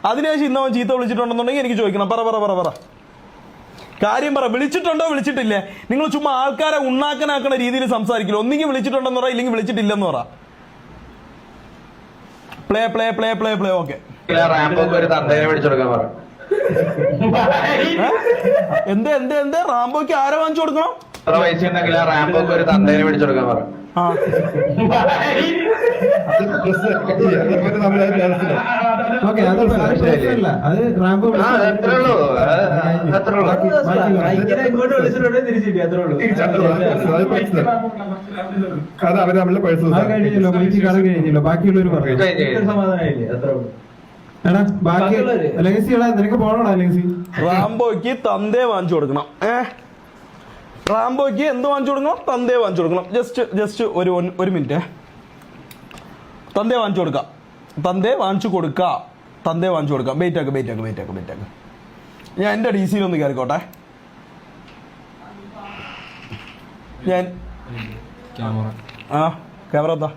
അതിനുശേഷം ഇന്നവൻ ചീത്ത വിളിച്ചിട്ടുണ്ടെന്നുണ്ടെങ്കിൽ എനിക്ക് ചോദിക്കണം. പറ കാര്യം പറ. വിളിച്ചിട്ടുണ്ടോ വിളിച്ചിട്ടില്ലേ? നിങ്ങൾ ചുമ്മാ ആൾക്കാരെ ഉണ്ണാക്കനാക്കുന്ന രീതിയിൽ സംസാരിക്കില്ല. ഒന്നെങ്കിൽ വിളിച്ചിട്ടുണ്ടെന്ന് പറ, ഇല്ലെങ്കിൽ വിളിച്ചിട്ടില്ലെന്ന് പറ. പ്ലേ. ഓക്കെ, എന്ത് റാംബോയ്ക്ക് ആരെ വാങ്ങിച്ചു കൊടുക്കണം? റാംബോക്ക് ഒരു തന്തേനെ മേടിച്ചു കൊടുക്കാൻ പറ. ബാക്കിയുള്ളവർ നിനക്ക് പോണോടാ ലെഗസി. റാംബോയ്ക്ക് തന്തേ വാങ്ങിച്ചു കൊടുക്കണം. റാംബോയ്ക്ക് എന്ത് വാങ്ങിച്ചു കൊടുക്കണം? തന്തേ വാങ്ങിച്ചു കൊടുക്കണം. ജസ്റ്റ് ഒരു മിനിറ്റ്. തന്തേ വാങ്ങിച്ചു കൊടുക്കാം. വെയിറ്റ് ആക്ക്. ഞാൻ എൻ്റെ DC-യിലൊന്ന് കയറിക്കോട്ടെ. ക്യാമറ ക്യാമറ എന്താ?